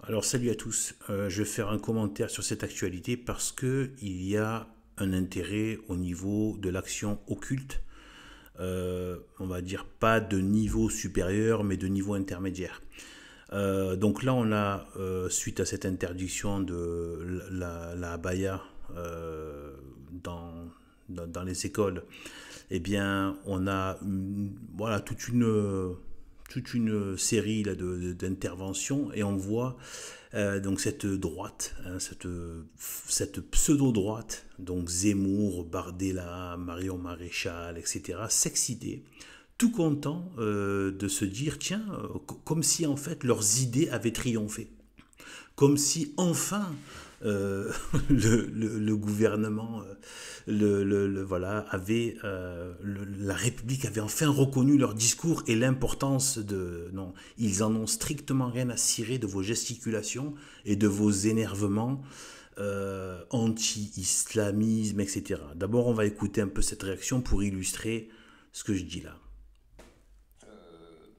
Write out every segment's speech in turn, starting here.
Alors salut à tous. Je vais faire un commentaire sur cette actualité parce que il y a un intérêt au niveau de l'action occulte. On va dire pas de niveau supérieur mais de niveau intermédiaire. Donc là on a suite à cette interdiction de la abaya dans, dans les écoles, eh bien on a voilà toute une série d'interventions et on voit donc cette droite, hein, cette pseudo-droite, donc Zemmour, Bardella, Marion Maréchal, etc., s'exciter, tout content de se dire, tiens, comme si en fait leurs idées avaient triomphé, comme si enfin le gouvernement, voilà, avait, la République avait enfin reconnu leur discours et l'importance de... Non, ils en ont strictement rien à cirer de vos gesticulations et de vos énervements anti-islamisme, etc. D'abord, on va écouter un peu cette réaction pour illustrer ce que je dis là.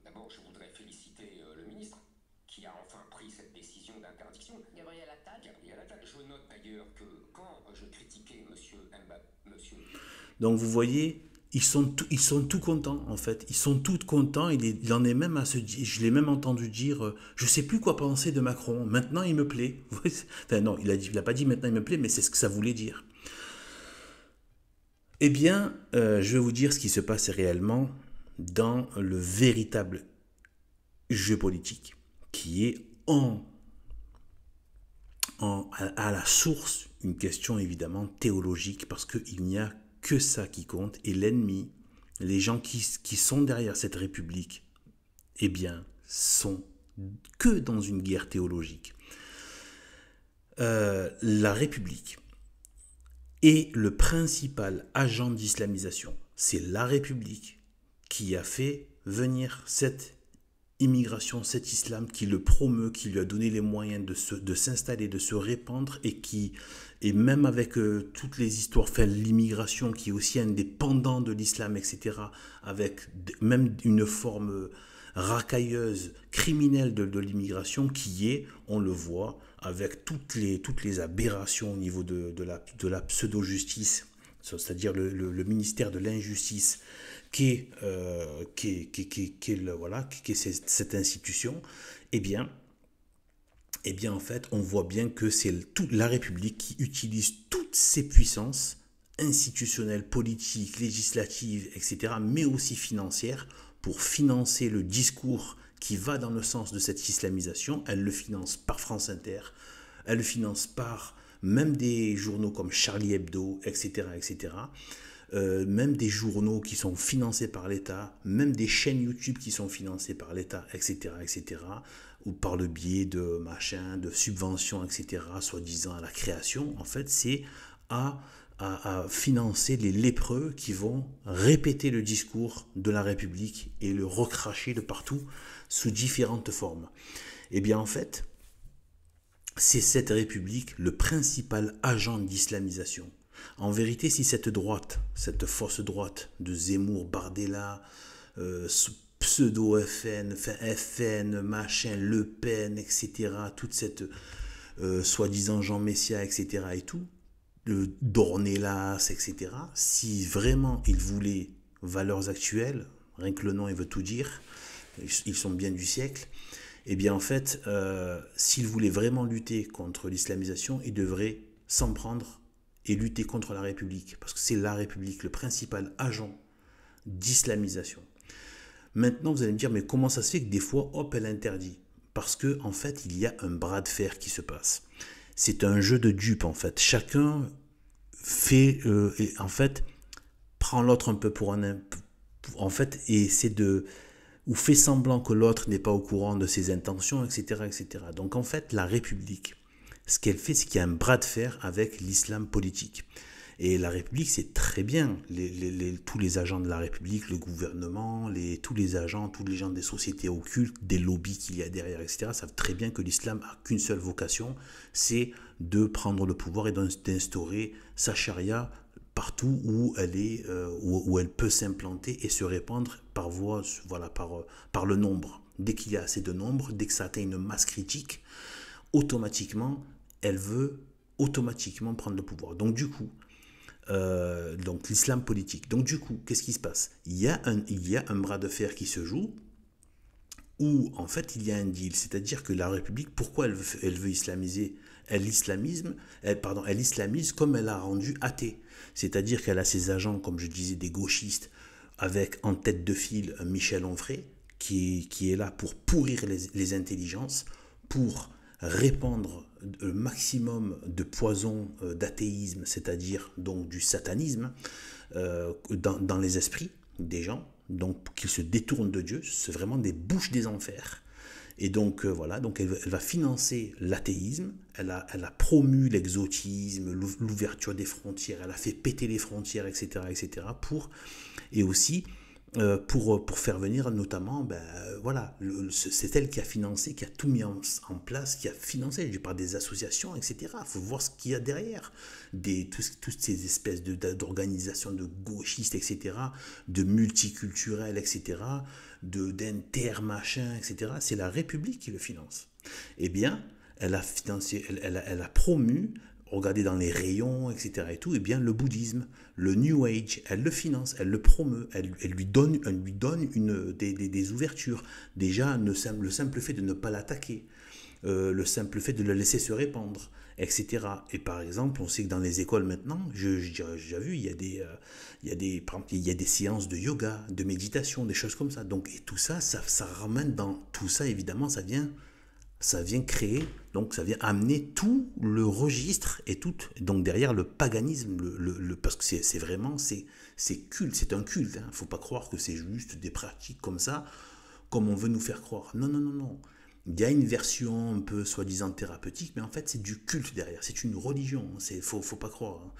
D'abord, je voudrais féliciter le ministre qui a enfin pris cette décision d'interdiction. Gabriel Attal. Gabriel Attal. Je note d'ailleurs que quand je critiquais Monsieur Mbappé, Monsieur... Donc vous voyez, ils sont tout contents en fait. Ils sont tout contents. Il en est même à se dire, je l'ai même entendu dire, je sais plus quoi penser de Macron. Maintenant il me plaît. Enfin non, il a pas dit maintenant il me plaît, mais c'est ce que ça voulait dire. Eh bien, je vais vous dire ce qui se passe réellement dans le véritable jeu politique, qui est à la source une question évidemment théologique, parce qu'il n'y a que ça qui compte, et l'ennemi, les gens qui sont derrière cette république, eh bien, sont que dans une guerre théologique. La république est le principal agent d'islamisation. C'est la république qui a fait venir cette immigration, cet islam, qui le promeut, qui lui a donné les moyens de s'installer, de se répandre, et qui, et même avec toutes les histoires, enfin l'immigration qui est aussi indépendant de l'islam, etc., avec même une forme racailleuse, criminelle de l'immigration qui est, on le voit, avec toutes les aberrations au niveau de la pseudo-justice, c'est-à-dire le ministère de l'injustice qui est cette institution, eh bien, en fait, on voit bien que c'est toute la République qui utilise toutes ses puissances institutionnelles, politiques, législatives, etc., mais aussi financières, pour financer le discours qui va dans le sens de cette islamisation. Elle le finance par France Inter, elle le finance par même des journaux comme Charlie Hebdo, etc., etc., même des journaux qui sont financés par l'État, même des chaînes YouTube qui sont financées par l'État, etc., etc., ou par le biais de machins, de subventions, etc., soi-disant à la création. En fait, c'est à, à financer les lépreux qui vont répéter le discours de la République et le recracher de partout sous différentes formes. Eh bien, en fait, c'est cette République le principal agent d'islamisation. En vérité, si cette droite, cette fausse droite de Zemmour, Bardella, pseudo-FN, enfin FN, machin, Le Pen, etc., toute cette soi-disant Jean Messia, etc., et tout, Dornelas, etc., si vraiment ils voulaient valeurs actuelles, rien que le nom il veut tout dire, ils sont bien du siècle, eh bien en fait, s'ils voulaient vraiment lutter contre l'islamisation, ils devraient s'en prendre et lutter contre la République, parce que c'est la République le principal agent d'islamisation. Maintenant, vous allez me dire, mais comment ça se fait que des fois, hop, elle interdit? Parce que en fait, il y a un bras de fer qui se passe. C'est un jeu de dupes, en fait. Chacun fait, en fait, prend l'autre un peu pour un, en fait, et essaie de, ou fait semblant que l'autre n'est pas au courant de ses intentions, etc., etc. Donc en fait, la République, ce qu'elle fait, c'est qu'il y a un bras de fer avec l'islam politique. Et la République, c'est très bien. Tous les agents de la République, le gouvernement, tous les agents, tous les gens des sociétés occultes, des lobbies qu'il y a derrière, etc., savent très bien que l'islam n'a qu'une seule vocation, c'est de prendre le pouvoir et d'instaurer sa charia partout où elle est, où elle peut s'implanter et se répandre par voie, voilà, par le nombre. Dès qu'il y a assez de nombre, dès que ça atteint une masse critique, automatiquement, elle veut automatiquement prendre le pouvoir. Donc du coup, donc l'islam politique. Donc du coup, qu'est-ce qui se passe? Il y a un bras de fer qui se joue, où en fait il y a un deal, c'est-à-dire que la République, pourquoi elle veut islamiser? Elle islamise comme elle a rendu athée. C'est-à-dire qu'elle a ses agents, comme je disais, des gauchistes, avec en tête de file Michel Onfray, qui est là pour pourrir les intelligences, pour répandre le maximum de poison d'athéisme, c'est-à-dire donc du satanisme, dans les esprits des gens, donc qu'ils se détournent de Dieu. C'est vraiment des bouches des enfers. Et donc voilà, donc elle va financer l'athéisme, elle a promu l'exotisme, l'ouverture des frontières, elle a fait péter les frontières, etc., etc., et aussi pour faire venir notamment, voilà, c'est elle qui a financé, qui a tout mis en place, qui a financé par des associations, etc. Il faut voir ce qu'il y a derrière, toutes ces espèces d'organisations de gauchistes, etc., de multiculturels, etc., d'inter-machin, etc. C'est la République qui le finance. Eh bien, elle a financé, elle a promu, regardez dans les rayons, etc. et tout, et bien le bouddhisme, le New Age, elle le finance, elle le promeut, elle lui donne des ouvertures. Déjà, le simple fait de ne pas l'attaquer, le simple fait de le laisser se répandre, etc. Et par exemple, on sait que dans les écoles maintenant, j'ai déjà vu, il y a des séances de yoga, de méditation, des choses comme ça. Donc, et tout ça, ça ramène dans tout ça, évidemment, ça vient créer, donc ça vient amener tout le registre et tout, donc derrière le paganisme, parce que c'est vraiment, c'est culte, c'est un culte, hein. Faut pas croire que c'est juste des pratiques comme ça, comme on veut nous faire croire. Non, non, non, non. Il y a une version un peu soi-disant thérapeutique, mais en fait c'est du culte derrière, c'est une religion, faut pas croire, hein.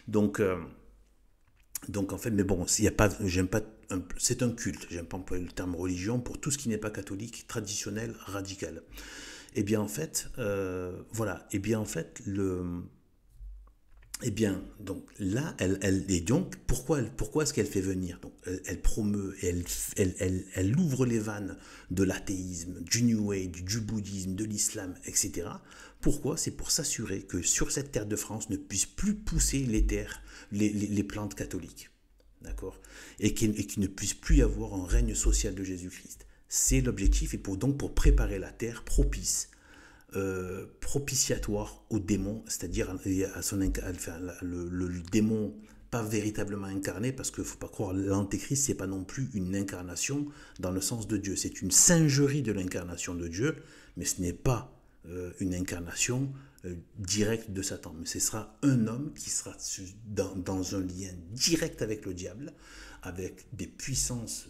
Donc, en fait, mais bon, il y a pas, j'aime pas, c'est un culte, j'aime pas employer le terme religion pour tout ce qui n'est pas catholique, traditionnel, radical. Et bien en fait, voilà, et bien en fait, et bien donc là, et donc pourquoi est-ce qu'elle fait venir? Donc elle promeut, elle ouvre les vannes de l'athéisme, du New Age, du bouddhisme, de l'islam, etc. Pourquoi? C'est pour s'assurer que sur cette terre de France ne puisse plus pousser les plantes catholiques, d'accord, et qu'il ne puisse plus y avoir un règne social de Jésus-Christ. C'est l'objectif, et donc pour préparer la terre propice, propitiatoire au démon, c'est-à-dire à le démon pas véritablement incarné, parce qu'il ne faut pas croire, l'antéchrist, c'est pas non plus une incarnation dans le sens de Dieu, c'est une singerie de l'incarnation de Dieu, mais ce n'est pas une incarnation directe de Satan, mais ce sera un homme qui sera dans un lien direct avec le diable, avec des puissances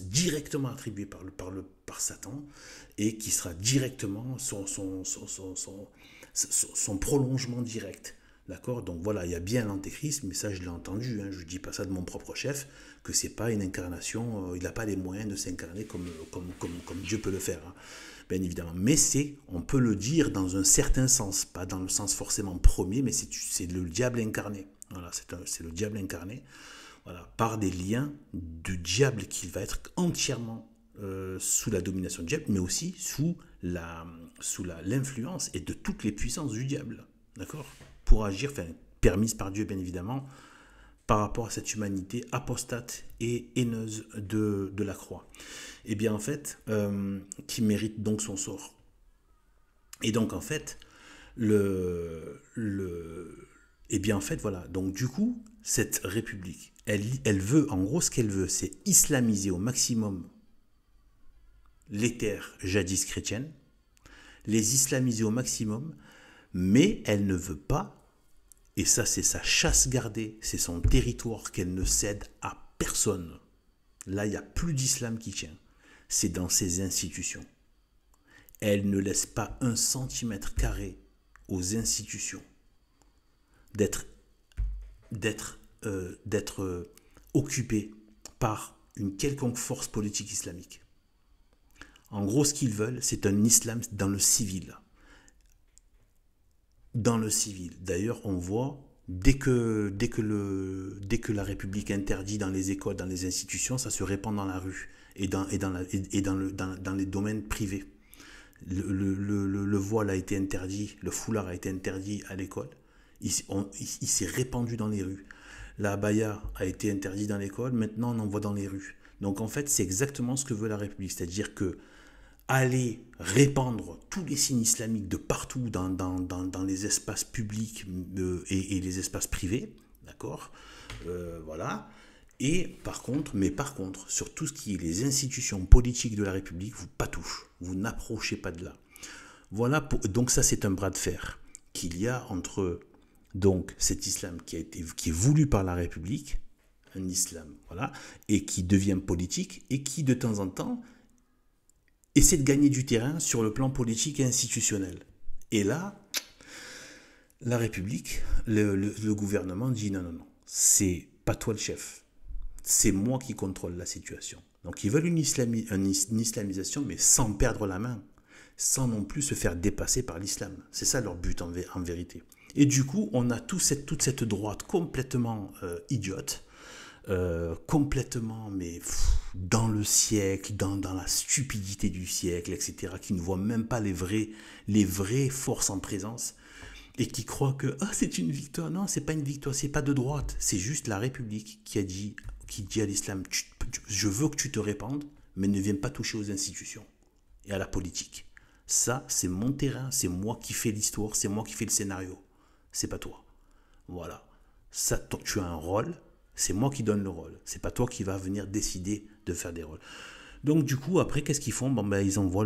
directement attribuées par Satan, et qui sera directement son prolongement direct. D'accord? Donc voilà, il y a bien l'antéchrist, mais ça je l'ai entendu, hein, je ne dis pas ça de mon propre chef, que c'est pas une incarnation, il n'a pas les moyens de s'incarner comme Dieu peut le faire, hein, bien évidemment. Mais on peut le dire dans un certain sens, pas dans le sens forcément premier, mais c'est le diable incarné. Voilà, c'est le diable incarné. Voilà, par des liens du diable qui va être entièrement sous la domination du diable, mais aussi sous l'influence et de toutes les puissances du diable, d'accord, pour agir, permise par Dieu bien évidemment, par rapport à cette humanité apostate et haineuse de la croix. Et bien en fait, qui mérite donc son sort. Et donc en fait, et bien en fait voilà, donc du coup, cette république, elle veut, en gros ce qu'elle veut, c'est islamiser au maximum les terres jadis chrétiennes, les islamiser au maximum, mais elle ne veut pas, et ça c'est sa chasse gardée, c'est son territoire qu'elle ne cède à personne. Là, il n'y a plus d'islam qui tient, c'est dans ses institutions. Elle ne laisse pas un centimètre carré aux institutions d'être occupées par une quelconque force politique islamique. En gros, ce qu'ils veulent, c'est un islam dans le civil. Dans le civil. D'ailleurs, on voit, dès que la République interdit dans les écoles, dans les institutions, ça se répand dans la rue et dans les domaines privés. Le voile a été interdit, le foulard a été interdit à l'école. Il s'est répandu dans les rues. La abaya a été interdite dans l'école, maintenant on en voit dans les rues. Donc en fait, c'est exactement ce que veut la République, c'est-à-dire que aller répandre tous les signes islamiques de partout dans les espaces publics et les espaces privés, d'accord, voilà. Et par contre, sur tout ce qui est les institutions politiques de la République, vous pas touche, vous n'approchez pas de là. Voilà, donc ça c'est un bras de fer qu'il y a entre donc cet islam qui est voulu par la République, un islam, voilà, et qui devient politique et qui de temps en temps essaie de gagner du terrain sur le plan politique et institutionnel. Et là, la République, le gouvernement dit non, c'est pas toi le chef, c'est moi qui contrôle la situation. Donc ils veulent une islamisation, mais sans perdre la main, sans non plus se faire dépasser par l'islam. C'est ça leur but en vérité. Et du coup, on a toute cette droite complètement idiote, complètement dans le siècle, dans la stupidité du siècle, etc., qui ne voit même pas les vraies forces en présence et qui croit que c'est une victoire. Non, c'est pas une victoire, c'est pas de droite, c'est juste la République qui dit à l'islam, je veux que tu te répandes, mais ne viens pas toucher aux institutions et à la politique. Ça, c'est mon terrain, c'est moi qui fais l'histoire, c'est moi qui fais le scénario, c'est pas toi. Voilà. Ça, tu as un rôle, c'est moi qui donne le rôle. C'est pas toi qui vas venir décider de faire des rôles. Donc du coup, après, qu'est-ce qu'ils font ? Ils envoient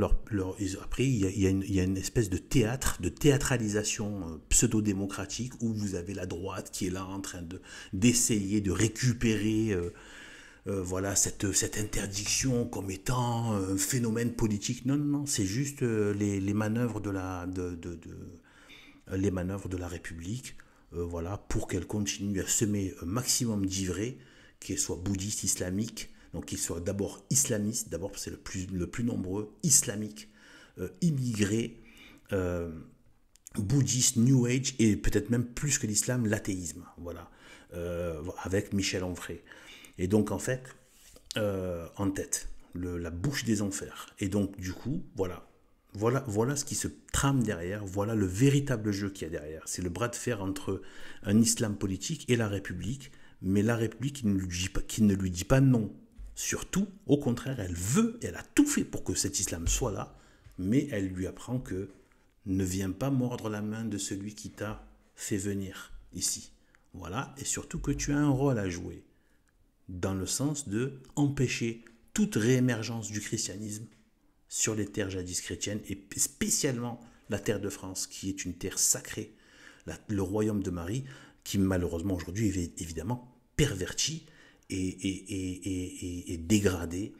après, il y a une espèce de théâtralisation pseudo-démocratique où vous avez la droite qui est là en train d'essayer de récupérer voilà, cette interdiction comme étant un phénomène politique. Non, c'est juste les manœuvres les manœuvres de la République, voilà, pour qu'elle continue à semer un maximum d'ivraies, qu'elles soient bouddhistes, islamiques, donc qu'ils soient d'abord islamistes, d'abord c'est le plus nombreux, islamiques, immigrés, bouddhistes, New Age, et peut-être même plus que l'islam, l'athéisme, voilà, avec Michel Onfray. Et donc en fait, en tête, la bouche des enfers. Et donc du coup, voilà ce qui se trame derrière, voilà le véritable jeu qu'il y a derrière. C'est le bras de fer entre un islam politique et la République, mais la République qui ne lui dit pas non. Surtout, au contraire, elle a tout fait pour que cet islam soit là, mais elle lui apprend que ne viens pas mordre la main de celui qui t'a fait venir ici. Voilà, et surtout que tu as un rôle à jouer, dans le sens de empêcher toute réémergence du christianisme sur les terres jadis chrétiennes, et spécialement la terre de France, qui est une terre sacrée, le royaume de Marie, qui malheureusement aujourd'hui est évidemment perverti et dégradé,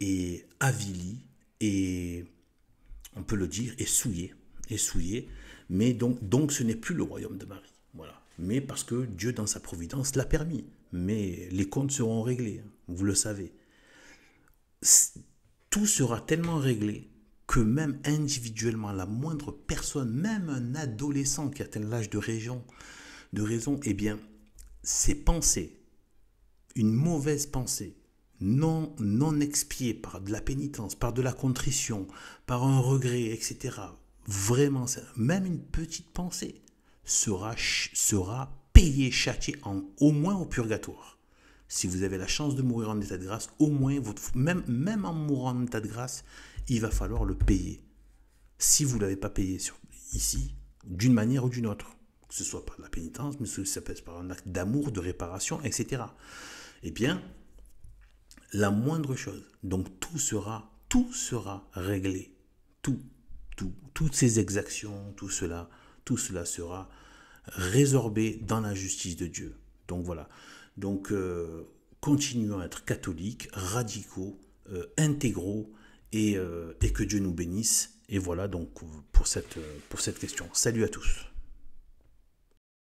et avili, et on peut le dire, et souillé, mais donc ce n'est plus le royaume de Marie, voilà. Mais parce que Dieu dans sa providence l'a permis, mais les comptes seront réglés, vous le savez. Tout sera tellement réglé que même individuellement, la moindre personne, même un adolescent qui atteint l'âge de raison, eh bien, ses pensées, une mauvaise pensée, non expiée par de la pénitence, par de la contrition, par un regret, etc., vraiment, même une petite pensée sera payée, châtiée au moins au purgatoire. Si vous avez la chance de mourir en état de grâce, au moins, même en mourant en état de grâce, il va falloir le payer. Si vous ne l'avez pas payé ici, d'une manière ou d'une autre, que ce soit par la pénitence, mais ça peut être par un acte d'amour, de réparation, etc. Eh bien, la moindre chose, donc tout sera réglé. Toutes ces exactions, tout cela sera résorbé dans la justice de Dieu. Donc voilà. Donc, continuons à être catholiques, radicaux, intégraux, et que Dieu nous bénisse. Et voilà donc pour cette question. Salut à tous.